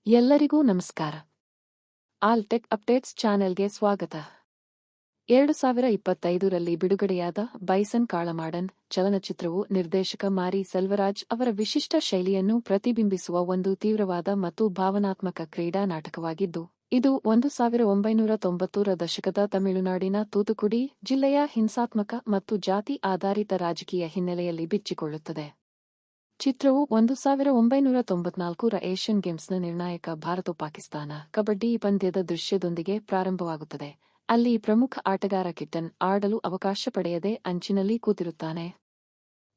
ಎಲ್ಲರಿಗೂ ನಮಸ್ಕಾರ. All tech updates ಚಾನೆಲ್ಗೆ ಸ್ವಾಗತ. 2025ರಲ್ಲಿ ಬಿಡುಗಡೆಯಾದ ಬೈಸನ್ ಕಾಳಮಾಡನ್ ಚಲನಚಿತ್ರವು ನಿರ್ದೇಶಕ ಮಾರಿ ಸೆಲ್ವರಾಜ್ ಅವರ ವಿಶಿಷ್ಟ ಶೈಲಿಯನ್ನು ಪ್ರತಿಬಿಂಬಿಸುವ ಒಂದು ತೀವ್ರವಾದ ಮತ್ತು ಭಾವನಾತ್ಮಕ ಕ್ರೀಡಾ ನಾಟಕವಾಗಿದ್ದು, ಇದು 1990ರ ದಶಕದ ತಮಿಳುನಾಡಿನ ತೂತುಕುಡಿ ಜಿಲ್ಲೆಯ ಹಿಂಸಾತ್ಮಕ ಮತ್ತು ಜಾತಿ ಆಧಾರಿತ ರಾಜಕೀಯ ಹಿನ್ನೆಲೆಯಲ್ಲಿ ಬಿಚ್ಚಿಕೊಳ್ಳುತ್ತದೆ. ಚಿತ್ರವು 1994ರ ಏಷ್ಯನ್ ಗೇಮ್ಸ್ನ ನಿರ್ಣಾಯಕ ಭಾರತ-ಪಾಕಿಸ್ತಾನ ಕಬಡ್ಡಿ ಪಂದ್ಯದ ದೃಶ್ಯದೊಂದಿಗೆ ಪ್ರಾರಂಭವಾಗುತ್ತದೆ, ಅಲ್ಲಿ ಪ್ರಮುಖ ಆಟಗಾರ ಕಿಟ್ಟನ್ ಆಡಲು ಅವಕಾಶ ಪಡೆಯದೆ ಅಂಚಿನಲ್ಲಿ ಕೂತಿರುತ್ತಾನೆ.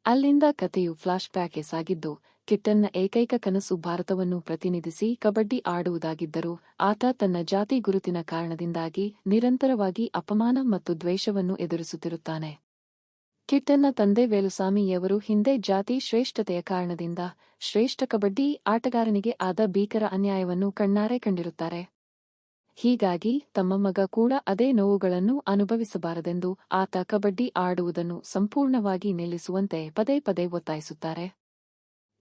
ಅಲ್ಲಿಂದ ಕಥೆಯು ಫ್ಲಾಶ್ಬ್ಯಾಕ್ಗೆ ಸಾಗಿದ್ದು, ಕಿಟ್ಟನ್ನ ಏಕೈಕ ಕನಸು ಭಾರತವನ್ನು ಪ್ರತಿನಿಧಿಸಿ ಕಬಡ್ಡಿ ಆಡುವುದಾಗಿದ್ದರೂ, ಆತ ತನ್ನ ಜಾತಿ ಗುರುತಿನ ಕಾರಣದಿಂದಾಗಿ ನಿರಂತರವಾಗಿ ಅಪಮಾನ ಮತ್ತು ದ್ವೇಷವನ್ನು ಎದುರಿಸುತ್ತಿರುತ್ತಾನೆ. ಕಿಟ್ಟನ್ನ ತಂದೆ ವೇಲುಸಾಮಿಯವರು ಹಿಂದೆ ಜಾತಿ ಶ್ರೇಷ್ಠತೆಯ ಕಾರಣದಿಂದ ಶ್ರೇಷ್ಠ ಕಬಡ್ಡಿ ಆಟಗಾರನಿಗೆ ಆದ ಭೀಕರ ಅನ್ಯಾಯವನ್ನು ಕಣ್ಣಾರೆ ಕಂಡಿರುತ್ತಾರೆ. ಹೀಗಾಗಿ ತಮ್ಮ ಮಗ ಕೂಡ ಅದೇ ನೋವುಗಳನ್ನು ಅನುಭವಿಸಬಾರದೆಂದು ಆತ ಕಬಡ್ಡಿ ಆಡುವುದನ್ನು ಸಂಪೂರ್ಣವಾಗಿ ನಿಲ್ಲಿಸುವಂತೆ ಪದೇ ಪದೇ ಒತ್ತಾಯಿಸುತ್ತಾರೆ.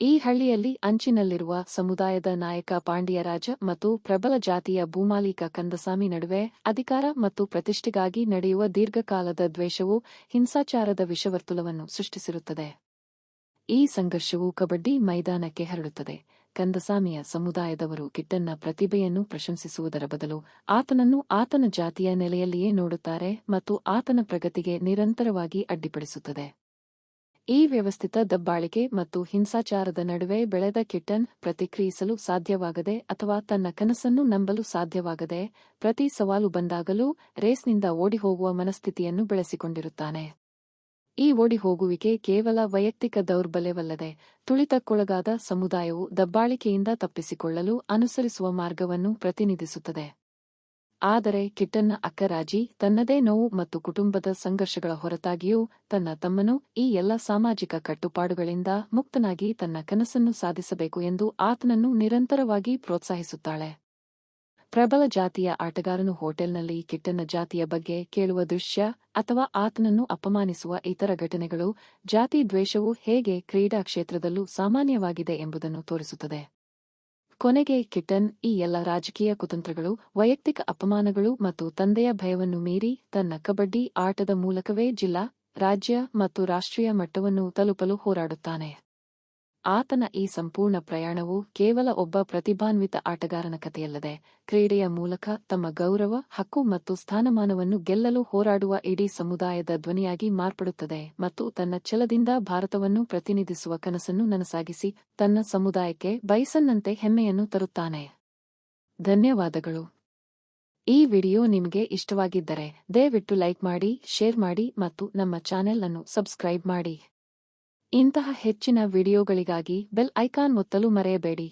ಈ ಹಳ್ಳಿಯಲ್ಲಿ ಅಂಚಿನಲ್ಲಿರುವ ಸಮುದಾಯದ ನಾಯಕ ಪಾಂಡಿಯರಾಜ ಮತ್ತು ಪ್ರಬಲ ಜಾತಿಯ ಭೂಮಾಲೀಕ ಕಂದಸಾಮಿ ನಡುವೆ ಅಧಿಕಾರ ಮತ್ತು ಪ್ರತಿಷ್ಠೆಗಾಗಿ ನಡೆಯುವ ದೀರ್ಘಕಾಲದ ದ್ವೇಷವು ಹಿಂಸಾಚಾರದ ವಿಷವರ್ತುಲವನ್ನು ಸೃಷ್ಟಿಸಿರುತ್ತದೆ. ಈ ಸಂಘರ್ಷವು ಕಬಡ್ಡಿ ಮೈದಾನಕ್ಕೆ ಹರಡುತ್ತದೆ. ಕಂದಸಾಮಿಯ ಸಮುದಾಯದವರು ಕಿಟ್ಟನ್ನ ಪ್ರತಿಭೆಯನ್ನು ಪ್ರಶಂಸಿಸುವುದರ ಬದಲು ಆತನನ್ನು ಆತನ ಜಾತಿಯ ನೆಲೆಯಲ್ಲಿಯೇ ನೋಡುತ್ತಾರೆ ಮತ್ತು ಆತನ ಪ್ರಗತಿಗೆ ನಿರಂತರವಾಗಿ ಅಡ್ಡಿಪಡಿಸುತ್ತದೆ. ಈ ವ್ಯವಸ್ಥಿತ ದಬ್ಬಾಳಿಕೆ ಮತ್ತು ಹಿಂಸಾಚಾರದ ನಡುವೆ ಬೆಳೆದ ಕಿಟ್ಟನ್ ಪ್ರತಿಕ್ರಿಯಿಸಲು ಸಾಧ್ಯವಾಗದೆ ಅಥವಾ ತನ್ನ ಕನಸನ್ನು ನಂಬಲು ಸಾಧ್ಯವಾಗದೆ ಪ್ರತಿ ಸವಾಲು ಬಂದಾಗಲೂ ರೇಸ್ನಿಂದ ಓಡಿಹೋಗುವ ಮನಸ್ಥಿತಿಯನ್ನು ಬೆಳೆಸಿಕೊಂಡಿರುತ್ತಾನೆ. ಈ ಓಡಿಹೋಗುವಿಕೆ ಕೇವಲ ವೈಯಕ್ತಿಕ ದೌರ್ಬಲ್ಯವಲ್ಲದೆ, ತುಳಿತಕ್ಕೊಳಗಾದ ಸಮುದಾಯವು ದಬ್ಬಾಳಿಕೆಯಿಂದ ತಪ್ಪಿಸಿಕೊಳ್ಳಲು ಅನುಸರಿಸುವ ಮಾರ್ಗವನ್ನು ಪ್ರತಿನಿಧಿಸುತ್ತದೆ. ಆದರೆ ಕಿಟ್ಟನ್ನ ಅಕ್ಕರಾಜಿ ತನ್ನದೇ ನೋವು ಮತ್ತು ಕುಟುಂಬದ ಸಂಘರ್ಷಗಳ ಹೊರತಾಗಿಯೂ ತನ್ನ ತಮ್ಮನು ಈ ಎಲ್ಲ ಸಾಮಾಜಿಕ ಕಟ್ಟುಪಾಡುಗಳಿಂದ ಮುಕ್ತನಾಗಿ ತನ್ನ ಕನಸನ್ನು ಸಾಧಿಸಬೇಕು ಎಂದು ಆತನನ್ನು ನಿರಂತರವಾಗಿ ಪ್ರೋತ್ಸಾಹಿಸುತ್ತಾಳೆ. ಪ್ರಬಲ ಜಾತಿಯ ಆಟಗಾರನು ಹೋಟೆಲ್ನಲ್ಲಿ ಕಿಟ್ಟನ್ನ ಜಾತಿಯ ಬಗ್ಗೆ ಕೇಳುವ ದೃಶ್ಯ ಅಥವಾ ಆತನನ್ನು ಅಪಮಾನಿಸುವ ಇತರ ಘಟನೆಗಳು ಜಾತಿ ದ್ವೇಷವು ಹೇಗೆ ಕ್ರೀಡಾ ಕ್ಷೇತ್ರದಲ್ಲೂ ಸಾಮಾನ್ಯವಾಗಿದೆ ಎಂಬುದನ್ನು ತೋರಿಸುತ್ತದೆ. ಕೊನೆಗೆ ಕಿಟ್ಟನ್ ಈ ಎಲ್ಲ ರಾಜಕೀಯ ಕುತಂತ್ರಗಳು, ವೈಯಕ್ತಿಕ ಅಪಮಾನಗಳು ಮತ್ತು ತಂದೆಯ ಭಯವನ್ನು ಮೀರಿ ತನ್ನ ಕಬಡ್ಡಿ ಆಟದ ಮೂಲಕವೇ ಜಿಲ್ಲಾ, ರಾಜ್ಯ ಮತ್ತು ರಾಷ್ಟ್ರೀಯ ಮಟ್ಟವನ್ನು ತಲುಪಲು ಹೋರಾಡುತ್ತಾನೆ. ಆತನ ಈ ಸಂಪೂರ್ಣ ಪ್ರಯಾಣವು ಕೇವಲ ಒಬ್ಬ ಪ್ರತಿಭಾನ್ವಿತ ಆಟಗಾರನ ಕಥೆಯಲ್ಲದೆ, ಕ್ರೀಡೆಯ ಮೂಲಕ ತಮ್ಮ ಗೌರವ, ಹಕ್ಕು ಮತ್ತು ಸ್ಥಾನಮಾನವನ್ನು ಗೆಲ್ಲಲು ಹೋರಾಡುವ ಇಡೀ ಸಮುದಾಯದ ಧ್ವನಿಯಾಗಿ ಮಾರ್ಪಡುತ್ತದೆ ಮತ್ತು ತನ್ನ ಛಲದಿಂದ ಭಾರತವನ್ನು ಪ್ರತಿನಿಧಿಸುವ ಕನಸನ್ನು ನನಸಾಗಿಸಿ ತನ್ನ ಸಮುದಾಯಕ್ಕೆ ಬೈಸನ್ನಂತೆ ಹೆಮ್ಮೆಯನ್ನು ತರುತ್ತಾನೆ. ಧನ್ಯವಾದಗಳು. ಈ ವಿಡಿಯೋ ನಿಮಗೆ ಇಷ್ಟವಾಗಿದ್ದರೆ ದಯವಿಟ್ಟು ಲೈಕ್ ಮಾಡಿ, ಶೇರ್ ಮಾಡಿ ಮತ್ತು ನಮ್ಮ ಚಾನೆಲ್ ಅನ್ನು ಸಬ್ಸ್ಕ್ರೈಬ್ ಮಾಡಿ. ಇಂತಹ ಹೆಚ್ಚಿನ ವಿಡಿಯೋಗಳಿಗಾಗಿ ಬೆಲ್ ಐಕಾನ್ ಒತ್ತಲು ಮರೆಯಬೇಡಿ.